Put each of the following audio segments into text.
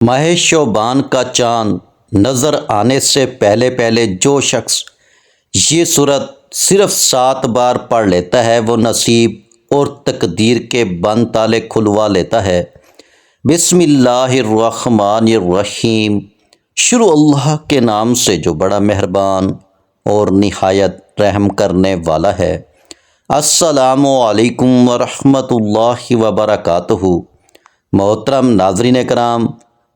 ماہ شعبان کا چاند نظر آنے سے پہلے پہلے جو شخص یہ صورت صرف 7 بار پڑھ لیتا ہے وہ نصیب اور تقدیر کے بند تالے کھلوا لیتا ہے۔ بسم اللہ الرحمن الرحیم۔ شروع اللہ کے نام سے جو بڑا مہربان اور نہایت رحم کرنے والا ہے۔ السلام علیکم ورحمۃ اللہ وبرکاتہ۔ محترم ناظرین کرام،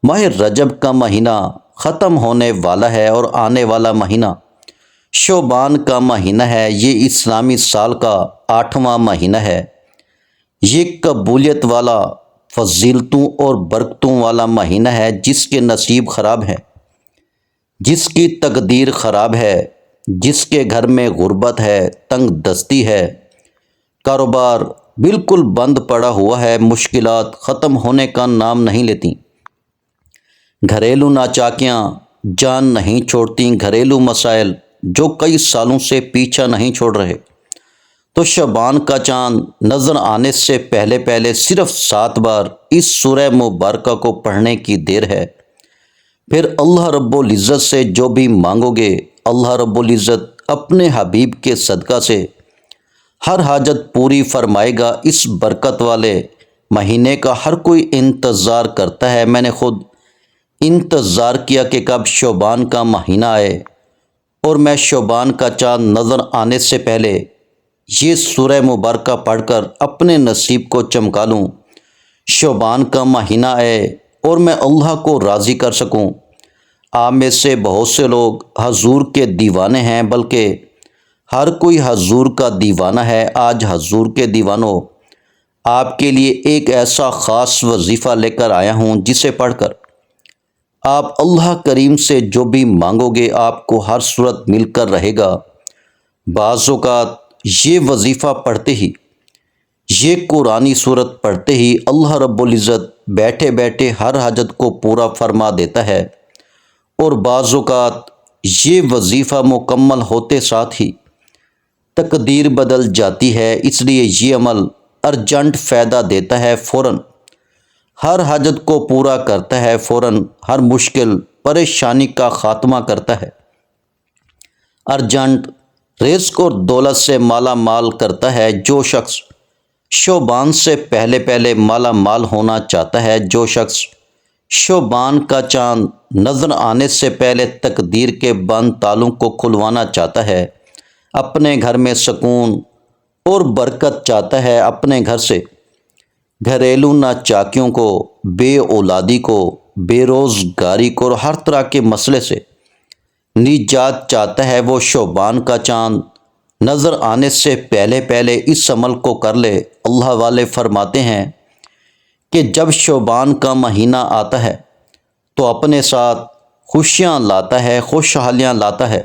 ماہ رجب کا مہینہ ختم ہونے والا ہے اور آنے والا مہینہ شعبان کا مہینہ ہے۔ یہ اسلامی سال کا 8واں مہینہ ہے۔ یہ قبولیت والا، فضیلتوں اور برکتوں والا مہینہ ہے۔ جس کے نصیب خراب ہے، جس کی تقدیر خراب ہے، جس کے گھر میں غربت ہے، تنگ دستی ہے، کاروبار بالکل بند پڑا ہوا ہے، مشکلات ختم ہونے کا نام نہیں لیتی، گھریلو ناچاکیاں جان نہیں چھوڑتی، گھریلو مسائل جو کئی سالوں سے پیچھا نہیں چھوڑ رہے، تو شعبان کا چاند نظر آنے سے پہلے پہلے صرف 7 بار اس سورہ مبارکہ کو پڑھنے کی دیر ہے۔ پھر اللہ رب العزت سے جو بھی مانگو گے، اللہ رب العزت اپنے حبیب کے صدقہ سے ہر حاجت پوری فرمائے گا۔ اس برکت والے مہینے کا ہر کوئی انتظار کرتا ہے۔ میں نے خود انتظار کیا کہ کب شعبان کا مہینہ آئے اور میں شعبان کا چاند نظر آنے سے پہلے یہ سورہ مبارکہ پڑھ کر اپنے نصیب کو چمکا لوں، شعبان کا مہینہ آئے اور میں اللہ کو راضی کر سکوں۔ آپ میں سے بہت سے لوگ حضور کے دیوانے ہیں، بلکہ ہر کوئی حضور کا دیوانہ ہے۔ آج حضور کے دیوانوں، آپ کے لیے ایک ایسا خاص وظیفہ لے کر آیا ہوں جسے پڑھ کر آپ اللہ کریم سے جو بھی مانگو گے آپ کو ہر صورت مل کر رہے گا۔ بعض اوقات یہ وظیفہ پڑھتے ہی، یہ قرآنی صورت پڑھتے ہی اللہ رب العزت بیٹھے بیٹھے ہر حاجت کو پورا فرما دیتا ہے، اور بعض اوقات یہ وظیفہ مکمل ہوتے ساتھ ہی تقدیر بدل جاتی ہے۔ اس لیے یہ عمل ارجنٹ فائدہ دیتا ہے، فوراً ہر حاجت کو پورا کرتا ہے، فوراً ہر مشکل پریشانی کا خاتمہ کرتا ہے، ارجنٹ رزق اور دولت سے مالا مال کرتا ہے۔ جو شخص شعبان سے پہلے پہلے مالا مال ہونا چاہتا ہے، جو شخص شعبان کا چاند نظر آنے سے پہلے تقدیر کے بند تالوں کو کھلوانا چاہتا ہے، اپنے گھر میں سکون اور برکت چاہتا ہے، اپنے گھر سے گھریلو ناچاکیوں کو، بے اولادی کو، بے روزگاری کو اور ہر طرح کے مسئلے سے نجات چاہتا ہے، وہ شعبان کا چاند نظر آنے سے پہلے پہلے اس عمل کو کر لے۔ اللہ والے فرماتے ہیں کہ جب شعبان کا مہینہ آتا ہے تو اپنے ساتھ خوشیاں لاتا ہے، خوشحالیاں لاتا ہے،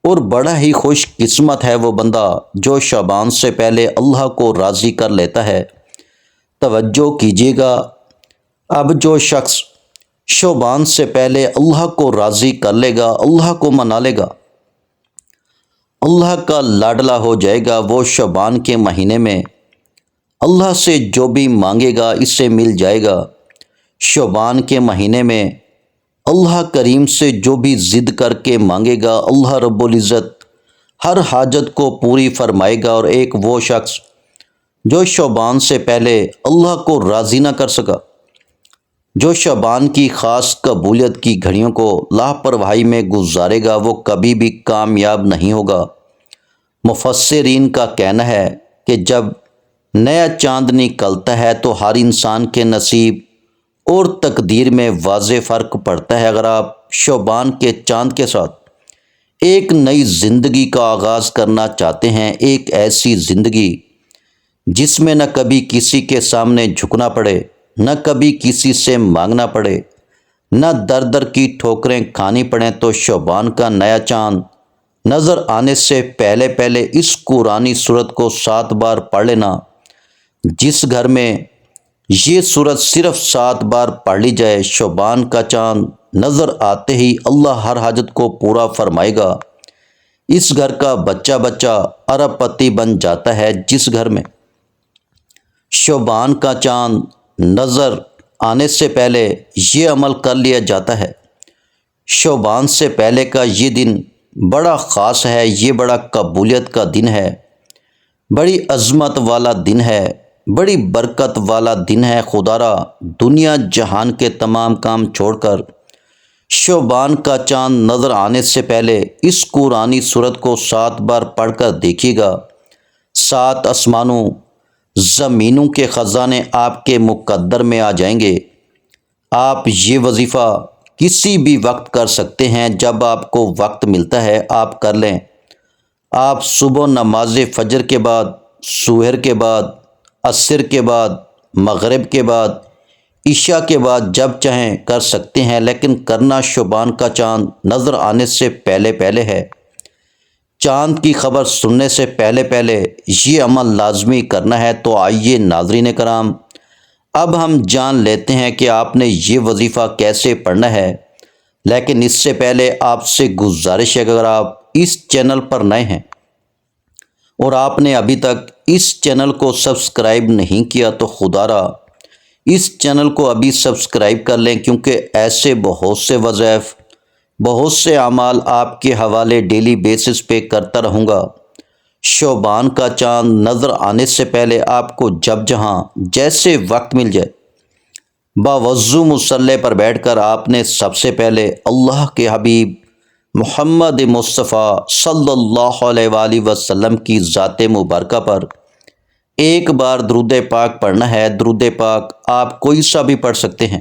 اور بڑا ہی خوش قسمت ہے وہ بندہ جو شعبان سے پہلے اللہ کو راضی کر لیتا ہے۔ توجہ کیجیے گا، اب جو شخص شعبان سے پہلے اللہ کو راضی کر لے گا، اللہ کو منا لے گا، اللہ کا لاڈلا ہو جائے گا، وہ شعبان کے مہینے میں اللہ سے جو بھی مانگے گا اسے مل جائے گا۔ شعبان کے مہینے میں اللہ کریم سے جو بھی ضد کر کے مانگے گا اللہ رب العزت ہر حاجت کو پوری فرمائے گا۔ اور ایک وہ شخص جو شعبان سے پہلے اللہ کو راضی نہ کر سکا، جو شعبان کی خاص قبولیت کی گھڑیوں کو لاپرواہی میں گزارے گا، وہ کبھی بھی کامیاب نہیں ہوگا۔ مفسرین کا کہنا ہے کہ جب نیا چاند نکلتا ہے تو ہر انسان کے نصیب اور تقدیر میں واضح فرق پڑتا ہے۔ اگر آپ شعبان کے چاند کے ساتھ ایک نئی زندگی کا آغاز کرنا چاہتے ہیں، ایک ایسی زندگی جس میں نہ کبھی کسی کے سامنے جھکنا پڑے، نہ کبھی کسی سے مانگنا پڑے، نہ در در کی ٹھوکریں کھانی پڑیں، تو شعبان کا نیا چاند نظر آنے سے پہلے پہلے اس قرآنی صورت کو 7 بار پڑھ لینا۔ جس گھر میں یہ صورت صرف 7 بار پڑھ لی جائے، شعبان کا چاند نظر آتے ہی اللہ ہر حاجت کو پورا فرمائے گا۔ اس گھر کا بچہ بچہ ارب پتی بن جاتا ہے۔ جس گھر میں شعبان کا چاند نظر آنے سے پہلے یہ عمل کر لیا جاتا ہے۔ شعبان سے پہلے کا یہ دن بڑا خاص ہے، یہ بڑا قبولیت کا دن ہے، بڑی عظمت والا دن ہے، بڑی برکت والا دن ہے۔ خدارا دنیا جہان کے تمام کام چھوڑ کر شعبان کا چاند نظر آنے سے پہلے اس قرآنی سورت کو 7 بار پڑھ کر دیکھیے گا۔ 7 آسمانوں زمینوں کے خزانے آپ کے مقدر میں آ جائیں گے۔ آپ یہ وظیفہ کسی بھی وقت کر سکتے ہیں، جب آپ کو وقت ملتا ہے آپ کر لیں۔ آپ صبح نماز فجر کے بعد، سحر کے بعد، عصر کے بعد، مغرب کے بعد، عشاء کے بعد جب چاہیں کر سکتے ہیں، لیکن کرنا شعبان کا چاند نظر آنے سے پہلے پہلے ہے۔ چاند کی خبر سننے سے پہلے پہلے یہ عمل لازمی کرنا ہے۔ تو آئیے ناظرین کرام، اب ہم جان لیتے ہیں کہ آپ نے یہ وظیفہ کیسے پڑھنا ہے۔ لیکن اس سے پہلے آپ سے گزارش ہے کہ اگر آپ اس چینل پر نئے ہیں اور آپ نے ابھی تک اس چینل کو سبسکرائب نہیں کیا تو خدارا اس چینل کو ابھی سبسکرائب کر لیں، کیونکہ ایسے بہت سے وظائف، بہت سے اعمال آپ کے حوالے ڈیلی بیسس پہ کرتا رہوں گا۔ شعبان کا چاند نظر آنے سے پہلے آپ کو جب جہاں جیسے وقت مل جائے، باوضو مصلی پر بیٹھ کر آپ نے سب سے پہلے اللہ کے حبیب محمد مصطفیٰ صلی اللہ علیہ وآلہ وسلم کی ذات مبارکہ پر ایک بار درود پاک پڑھنا ہے۔ درود پاک آپ کوئی سا بھی پڑھ سکتے ہیں۔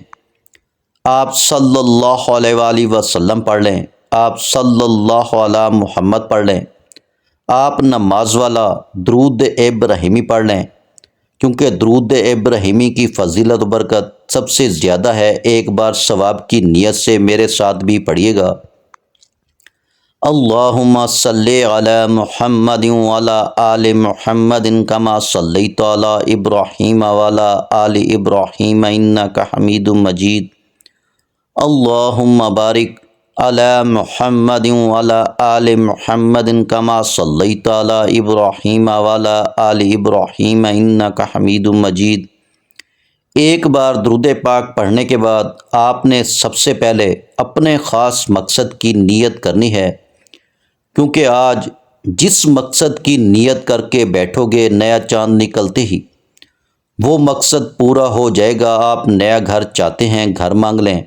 آپ صلی اللہ علیہ وآلہ وسلم پڑھ لیں، آپ صلی اللہ علی محمد پڑھ لیں، آپ نماز والا درود ابراہیمی پڑھ لیں، کیونکہ درود ابراہیمی کی فضیلت و برکت سب سے زیادہ ہے۔ ایک بار ثواب کی نیت سے میرے ساتھ بھی پڑھیے گا۔ اللہم صلی علی محمد وعلی آل محمد کما صلیت علی ابراہیم وعلی آل ابراہیم انک حمید مجید۔ اللہم بارک علی محمد وعلی آل محمد کما صلیت علی ابراہیم وعلی آل ابراہیم انک حمید مجید۔ ایک بار درود پاک پڑھنے کے بعد آپ نے سب سے پہلے اپنے خاص مقصد کی نیت کرنی ہے، کیونکہ آج جس مقصد کی نیت کر کے بیٹھو گے نیا چاند نکلتے ہی وہ مقصد پورا ہو جائے گا۔ آپ نیا گھر چاہتے ہیں، گھر مانگ لیں،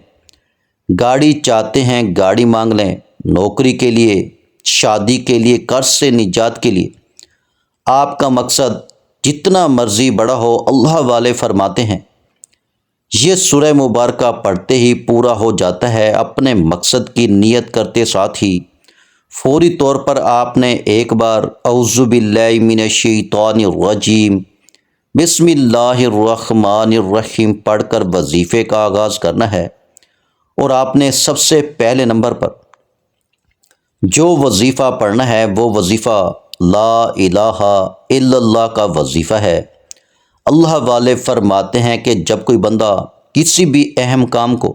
گاڑی چاہتے ہیں، گاڑی مانگ لیں، نوکری کے لیے، شادی کے لیے، قرض سے نجات کے لیے۔ آپ کا مقصد جتنا مرضی بڑا ہو، اللہ والے فرماتے ہیں یہ سورہ مبارکہ پڑھتے ہی پورا ہو جاتا ہے۔ اپنے مقصد کی نیت کرتے ساتھ ہی فوری طور پر آپ نے ایک بار اعوذ باللہ من الشیطان الرجیم بسم اللہ الرحمن الرحیم پڑھ کر وظیفے کا آغاز کرنا ہے۔ اور آپ نے سب سے پہلے نمبر پر جو وظیفہ پڑھنا ہے وہ وظیفہ لا الہ الا اللہ کا وظیفہ ہے۔ اللہ والے فرماتے ہیں کہ جب کوئی بندہ کسی بھی اہم کام کو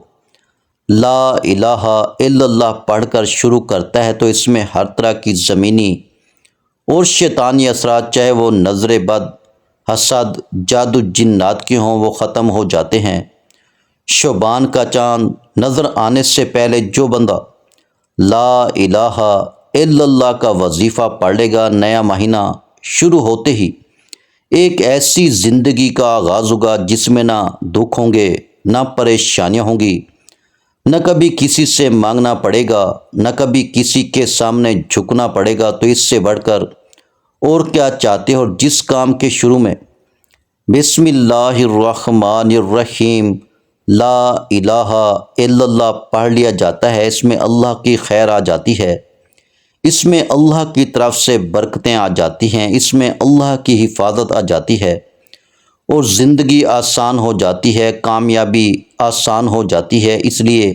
لا الہ الا اللہ پڑھ کر شروع کرتا ہے تو اس میں ہر طرح کی زمینی اور شیطانی اثرات، چاہے وہ نظر بد، حسد، جادو جنات کے ہوں، وہ ختم ہو جاتے ہیں۔ شعبان کا چاند نظر آنے سے پہلے جو بندہ لا الہ الا اللہ کا وظیفہ پڑھ لے گا، نیا مہینہ شروع ہوتے ہی ایک ایسی زندگی کا آغاز ہوگا جس میں نہ دکھ ہوں گے، نہ پریشانیاں ہوں گی، نہ کبھی کسی سے مانگنا پڑے گا، نہ کبھی کسی کے سامنے جھکنا پڑے گا۔ تو اس سے بڑھ کر اور کیا چاہتے ہو؟ جس کام کے شروع میں بسم اللہ الرحمن الرحیم لا الہ الا اللہ پڑھ لیا جاتا ہے، اس میں اللہ کی خیر آ جاتی ہے، اس میں اللہ کی طرف سے برکتیں آ جاتی ہیں، اس میں اللہ کی حفاظت آ جاتی ہے اور زندگی آسان ہو جاتی ہے، کامیابی آسان ہو جاتی ہے۔ اس لیے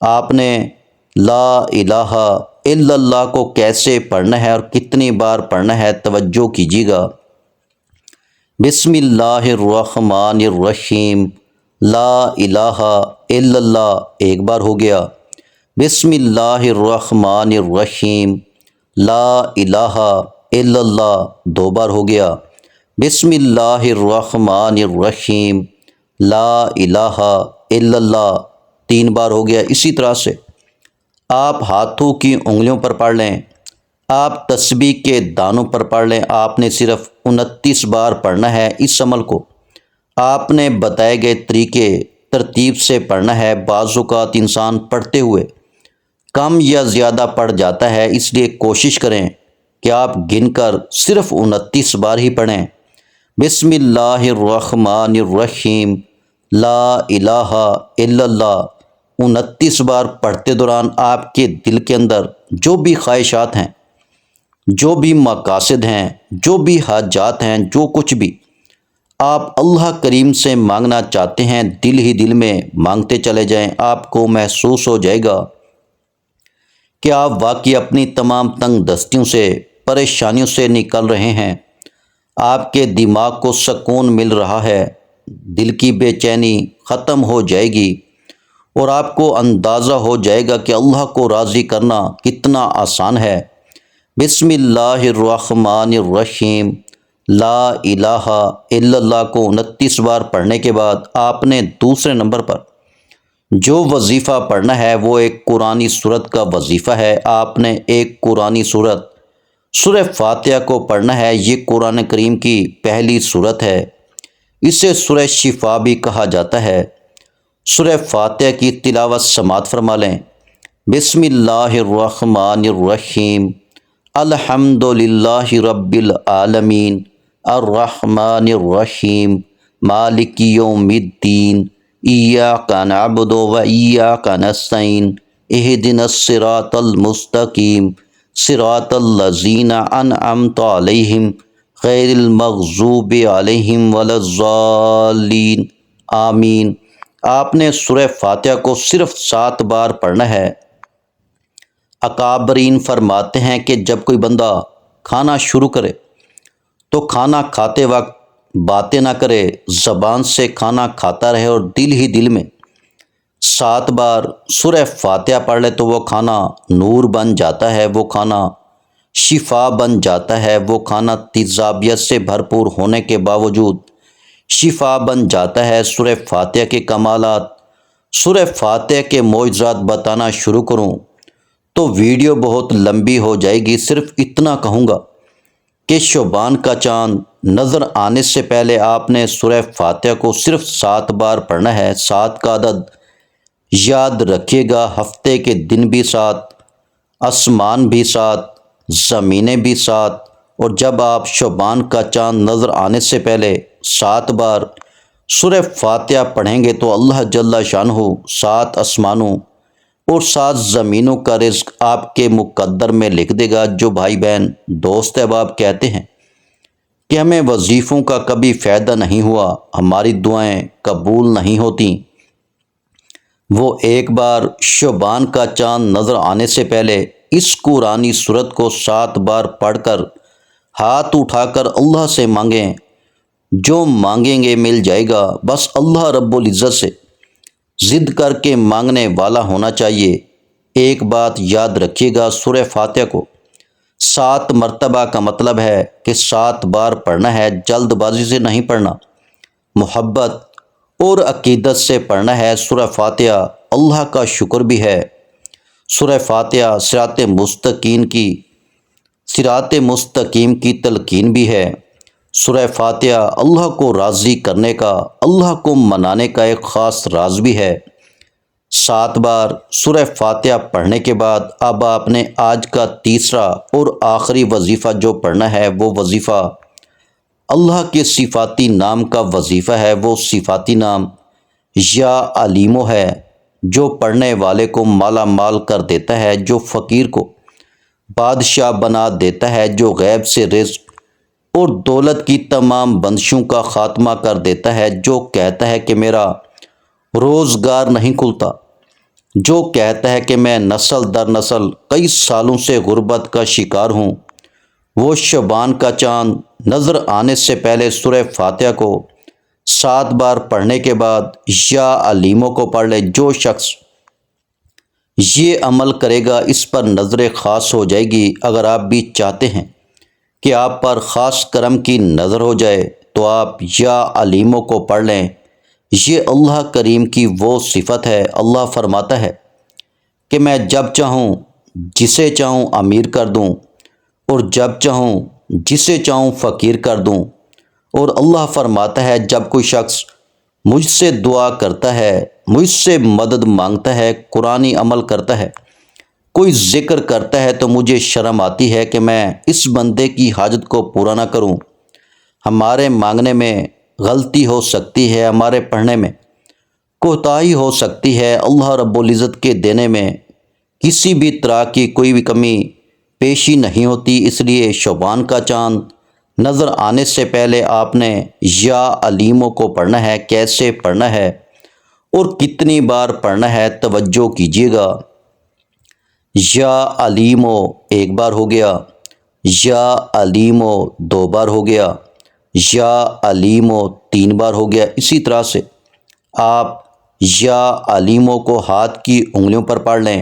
آپ نے لا الہ الا اللہ کو کیسے پڑھنا ہے اور کتنی بار پڑھنا ہے توجہ کیجیے گا۔ بسم اللہ الرحمن الرحیم لا الہ الا اللہ ایک بار ہو گیا، بسم اللہ الرحمن الرحیم لا الہ الا اللہ 2 بار ہو گیا، بسم اللہ الرحمن الرحیم لا الہ الا اللہ 3 بار ہو گیا۔ اسی طرح سے آپ ہاتھوں کی انگلیوں پر پڑھ لیں، آپ تسبیح کے دانوں پر پڑھ لیں۔ آپ نے صرف 29 بار پڑھنا ہے۔ اس عمل کو آپ نے بتائے گئے طریقے ترتیب سے پڑھنا ہے۔ بعض اوقات انسان پڑھتے ہوئے کم یا زیادہ پڑھ جاتا ہے، اس لیے کوشش کریں کہ آپ گن کر صرف 29 بار ہی پڑھیں۔ بسم اللہ الرحمن الرحیم، لا الہ الا اللہ 29 بار پڑھتے دوران آپ کے دل کے اندر جو بھی خواہشات ہیں، جو بھی مقاصد ہیں، جو بھی حاجات ہیں، جو کچھ بھی آپ اللہ کریم سے مانگنا چاہتے ہیں، دل ہی دل میں مانگتے چلے جائیں۔ آپ کو محسوس ہو جائے گا کہ آپ واقعی اپنی تمام تنگ دستیوں سے، پریشانیوں سے نکل رہے ہیں۔ آپ کے دماغ کو سکون مل رہا ہے، دل کی بے چینی ختم ہو جائے گی، اور آپ کو اندازہ ہو جائے گا کہ اللہ کو راضی کرنا کتنا آسان ہے۔ بسم اللہ الرحمن الرحیم، لا الہ الا اللہ کو 29 بار پڑھنے کے بعد آپ نے دوسرے نمبر پر جو وظیفہ پڑھنا ہے وہ ایک قرآنی سورت کا وظیفہ ہے۔ آپ نے ایک قرآنی سورت سورہ فاتحہ کو پڑھنا ہے۔ یہ قرآن کریم کی پہلی سورت ہے، اسے سورہ شفا بھی کہا جاتا ہے۔ سورہ فاتحہ کی تلاوت سماعت فرما لیں۔ بسم اللہ الرحمن الرحیم، الحمد للہ رب العالمین، الرحمن الرحیم، مالک یوم الدین، ایاک نعبد و ایاک نستعین، اہدنا الصراط المستقیم، صراط الذین انعمت علیہم غیر المغضوب علیہم ولا الضالین، آمین۔ آپ نے سورہ فاتحہ کو صرف 7 بار پڑھنا ہے۔ اکابرین فرماتے ہیں کہ جب کوئی بندہ کھانا شروع کرے تو کھانا کھاتے وقت باتیں نہ کرے، زبان سے کھانا کھاتا رہے اور دل ہی دل میں 7 بار سورہ فاتحہ پڑھ لے تو وہ کھانا نور بن جاتا ہے، وہ کھانا شفا بن جاتا ہے، وہ کھانا تیزابیت سے بھرپور ہونے کے باوجود شفا بن جاتا ہے۔ سورہ فاتحہ کے کمالات، سورہ فاتحہ کے معجزات بتانا شروع کروں تو ویڈیو بہت لمبی ہو جائے گی۔ صرف اتنا کہوں گا کہ شعبان کا چاند نظر آنے سے پہلے آپ نے سورہ فاتحہ کو صرف 7 بار پڑھنا ہے۔ 7 کا عدد یاد رکھیے گا، ہفتے کے دن بھی 7، آسمان بھی 7، زمینیں بھی 7، اور جب آپ شعبان کا چاند نظر آنے سے پہلے 7 بار سورہ فاتحہ پڑھیں گے تو اللہ جل شانہ 7 آسمانوں اور 7 زمینوں کا رزق آپ کے مقدر میں لکھ دے گا۔ جو بھائی بہن دوست احباب کہتے ہیں کہ ہمیں وظیفوں کا کبھی فائدہ نہیں ہوا، ہماری دعائیں قبول نہیں ہوتیں، وہ ایک بار شعبان کا چاند نظر آنے سے پہلے اس قرآنی سورت کو 7 بار پڑھ کر ہاتھ اٹھا کر اللہ سے مانگیں، جو مانگیں گے مل جائے گا۔ بس اللہ رب العزت سے ضد کر کے مانگنے والا ہونا چاہیے۔ ایک بات یاد رکھیے گا، سورہ فاتحہ کو 7 مرتبہ کا مطلب ہے کہ 7 بار پڑھنا ہے، جلد بازی سے نہیں پڑھنا، محبت اور عقیدت سے پڑھنا ہے۔ سورہ فاتحہ اللہ کا شکر بھی ہے، سورہ فاتحہ صراط مستقیم کی تلقین بھی ہے، سورہ فاتحہ اللہ کو راضی کرنے کا، اللہ کو منانے کا ایک خاص راز بھی ہے۔ 7 بار سورہ فاتحہ پڑھنے کے بعد اب آپ نے آج کا تیسرا اور آخری وظیفہ جو پڑھنا ہے وہ وظیفہ اللہ کے صفاتی نام کا وظیفہ ہے۔ وہ صفاتی نام یا علیمو ہے جو پڑھنے والے کو مالا مال کر دیتا ہے، جو فقیر کو بادشاہ بنا دیتا ہے، جو غیب سے رزق اور دولت کی تمام بندشوں کا خاتمہ کر دیتا ہے، جو کہتا ہے کہ میرا روزگار نہیں کھلتا، جو کہتا ہے کہ میں نسل در نسل کئی سالوں سے غربت کا شکار ہوں، وہ شعبان کا چاند نظر آنے سے پہلے سورہ فاتحہ کو 7 بار پڑھنے کے بعد یا علیموں کو پڑھ لے۔ جو شخص یہ عمل کرے گا اس پر نظر خاص ہو جائے گی۔ اگر آپ بھی چاہتے ہیں کہ آپ پر خاص کرم کی نظر ہو جائے تو آپ یا علیموں کو پڑھ لیں۔ یہ اللہ کریم کی وہ صفت ہے۔ اللہ فرماتا ہے کہ میں جب چاہوں جسے چاہوں امیر کر دوں اور جب چاہوں جسے چاہوں فقیر کر دوں۔ اور اللہ فرماتا ہے جب کوئی شخص مجھ سے دعا کرتا ہے، مجھ سے مدد مانگتا ہے، قرآنی عمل کرتا ہے، کوئی ذکر کرتا ہے، تو مجھے شرم آتی ہے کہ میں اس بندے کی حاجت کو پورا نہ کروں۔ ہمارے مانگنے میں غلطی ہو سکتی ہے، ہمارے پڑھنے میں کوتاہی ہو سکتی ہے، اللہ رب العزت کے دینے میں کسی بھی طرح کی کوئی بھی کمی پیشی نہیں ہوتی۔ اس لیے شعبان کا چاند نظر آنے سے پہلے آپ نے یا علیموں کو پڑھنا ہے۔ کیسے پڑھنا ہے اور کتنی بار پڑھنا ہے، توجہ کیجیے گا۔ یا علیمو ایک بار ہو گیا، یا علیمو دو بار ہو گیا، یا علیمو تین بار ہو گیا۔ اسی طرح سے آپ یا علیموں کو ہاتھ کی انگلیوں پر پڑھ لیں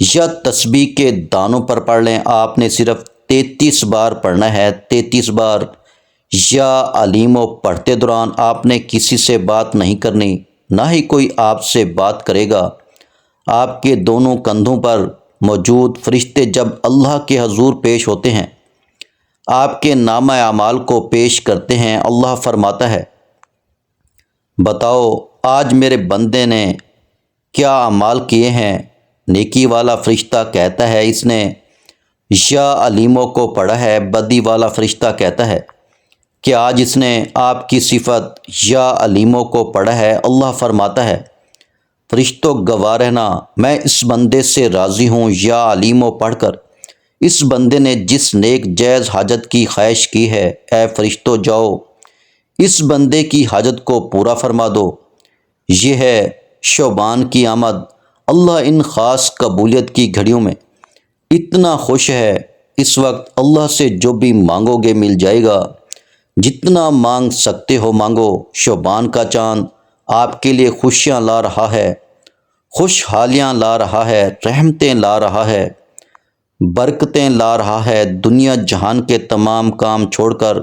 یا تسبیح کے دانوں پر پڑھ لیں۔ آپ نے صرف 33 بار پڑھنا ہے، 33 بار۔ یا علیموں پڑھتے دوران آپ نے کسی سے بات نہیں کرنی، نہ ہی کوئی آپ سے بات کرے گا۔ آپ کے دونوں کندھوں پر موجود فرشتے جب اللہ کے حضور پیش ہوتے ہیں، آپ کے نامہ اعمال کو پیش کرتے ہیں۔ اللہ فرماتا ہے بتاؤ آج میرے بندے نے کیا اعمال کیے ہیں؟ نیکی والا فرشتہ کہتا ہے اس نے یا علیموں کو پڑھا ہے۔ بدی والا فرشتہ کہتا ہے کہ آج اس نے آپ کی صفت یا علیموں کو پڑھا ہے۔ اللہ فرماتا ہے فرشتوں گواہ رہنا، میں اس بندے سے راضی ہوں۔ یا علیموں پڑھ کر اس بندے نے جس نیک جائز حاجت کی خواہش کی ہے، اے فرشتوں جاؤ اس بندے کی حاجت کو پورا فرما دو۔ یہ ہے شعبان کی آمد۔ اللہ ان خاص قبولیت کی گھڑیوں میں اتنا خوش ہے، اس وقت اللہ سے جو بھی مانگو گے مل جائے گا، جتنا مانگ سکتے ہو مانگو۔ شعبان کا چاند آپ کے لیے خوشیاں لا رہا ہے، خوشحالیاں لا رہا ہے، رحمتیں لا رہا ہے، برکتیں لا رہا ہے۔ دنیا جہان کے تمام کام چھوڑ کر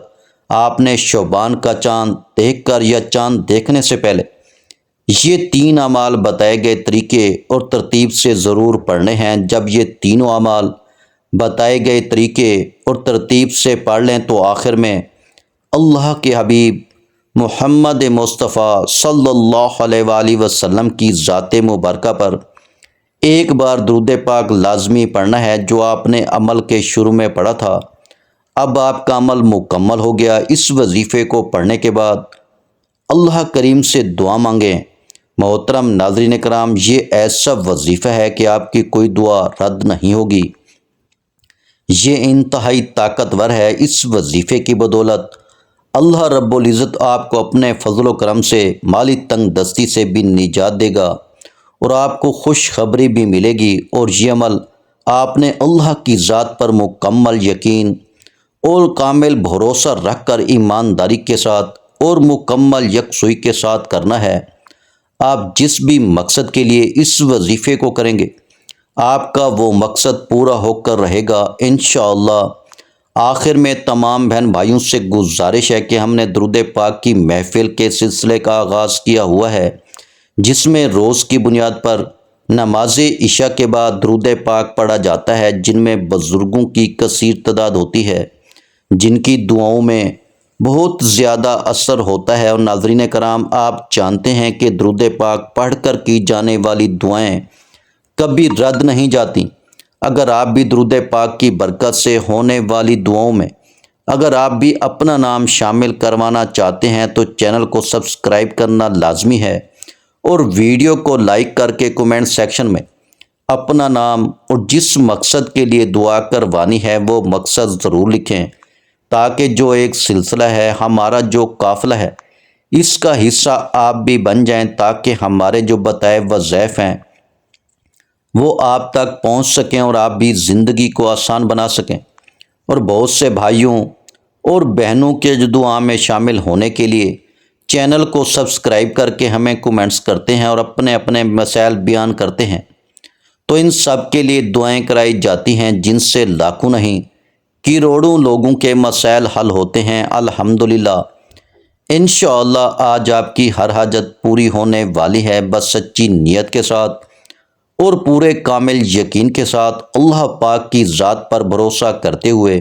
آپ نے شعبان کا چاند دیکھ کر یا چاند دیکھنے سے پہلے یہ 3 اعمال بتائے گئے طریقے اور ترتیب سے ضرور پڑھنے ہیں۔ جب یہ تینوں اعمال بتائے گئے طریقے اور ترتیب سے پڑھ لیں تو آخر میں اللہ کے حبیب محمد مصطفیٰ صلی اللہ علیہ وآلہ وسلم کی ذات مبارکہ پر ایک بار درود پاک لازمی پڑھنا ہے، جو آپ نے عمل کے شروع میں پڑھا تھا۔ اب آپ کا عمل مکمل ہو گیا۔ اس وظیفے کو پڑھنے کے بعد اللہ کریم سے دعا مانگیں۔ محترم ناظرین کرام، یہ ایسا وظیفہ ہے کہ آپ کی کوئی دعا رد نہیں ہوگی۔ یہ انتہائی طاقتور ہے۔ اس وظیفے کی بدولت اللہ رب العزت آپ کو اپنے فضل و کرم سے مالی تنگ دستی سے بھی نجات دے گا اور آپ کو خوشخبری بھی ملے گی۔ اور یہ عمل آپ نے اللہ کی ذات پر مکمل یقین اور کامل بھروسہ رکھ کر ایمانداری کے ساتھ اور مکمل یکسوئی کے ساتھ کرنا ہے۔ آپ جس بھی مقصد کے لیے اس وظیفے کو کریں گے، آپ کا وہ مقصد پورا ہو کر رہے گا انشاءاللہ۔ آخر میں تمام بہن بھائیوں سے گزارش ہے کہ ہم نے درود پاک کی محفل کے سلسلے کا آغاز کیا ہوا ہے، جس میں روز کی بنیاد پر نماز عشاء کے بعد درود پاک پڑھا جاتا ہے، جن میں بزرگوں کی کثیر تعداد ہوتی ہے، جن کی دعاؤں میں بہت زیادہ اثر ہوتا ہے۔ اور ناظرین کرام، آپ جانتے ہیں کہ درود پاک پڑھ کر کی جانے والی دعائیں کبھی رد نہیں جاتی۔ اگر آپ بھی درود پاک کی برکت سے ہونے والی دعاؤں میں اگر آپ بھی اپنا نام شامل کروانا چاہتے ہیں تو چینل کو سبسکرائب کرنا لازمی ہے اور ویڈیو کو لائک کر کے کومنٹ سیکشن میں اپنا نام اور جس مقصد کے لیے دعا کروانی ہے وہ مقصد ضرور لکھیں، تاکہ جو ایک سلسلہ ہے، ہمارا جو قافلہ ہے، اس کا حصہ آپ بھی بن جائیں، تاکہ ہمارے جو بتائے وظائف ہیں وہ آپ تک پہنچ سکیں اور آپ بھی زندگی کو آسان بنا سکیں۔ اور بہت سے بھائیوں اور بہنوں کے جو دعا میں شامل ہونے کے لیے چینل کو سبسکرائب کر کے ہمیں کومنٹس کرتے ہیں اور اپنے اپنے مسائل بیان کرتے ہیں، تو ان سب کے لیے دعائیں کرائی جاتی ہیں، جن سے لاکھوں نہیں کروڑوں لوگوں کے مسائل حل ہوتے ہیں۔ الحمدللہ انشاءاللہ آج آپ کی ہر حاجت پوری ہونے والی ہے، بس سچی نیت کے ساتھ اور پورے کامل یقین کے ساتھ اللہ پاک کی ذات پر بھروسہ کرتے ہوئے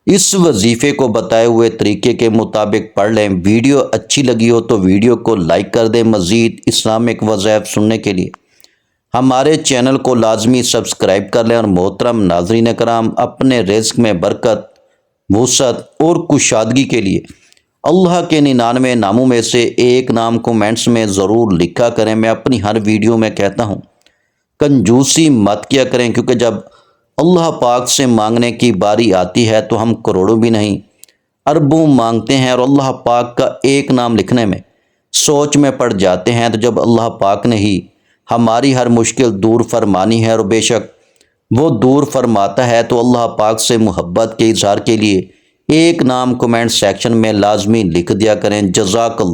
اس وظیفے کو بتائے ہوئے طریقے کے مطابق پڑھ لیں۔ ویڈیو اچھی لگی ہو تو ویڈیو کو لائک کر دیں۔ مزید اسلامک وظائف سننے کے لیے ہمارے چینل کو لازمی سبسکرائب کر لیں۔ اور محترم ناظرین کرام، اپنے رزق میں برکت، وسعت اور کشادگی کے لیے اللہ کے 99 ناموں میں سے ایک نام کومنٹس میں ضرور لکھا کریں۔ میں اپنی ہر ویڈیو میں کہتا ہوں کنجوسی مت کیا کریں، کیونکہ جب اللہ پاک سے مانگنے کی باری آتی ہے تو ہم کروڑوں بھی نہیں اربوں مانگتے ہیں، اور اللہ پاک کا ایک نام لکھنے میں سوچ میں پڑ جاتے ہیں۔ تو جب اللہ پاک نے ہی ہماری ہر مشکل دور فرمانی ہے، اور بے شک وہ دور فرماتا ہے، تو اللہ پاک سے محبت کے اظہار کے لیے ایک نام کمنٹ سیکشن میں لازمی لکھ دیا کریں۔ جزاک اللہ۔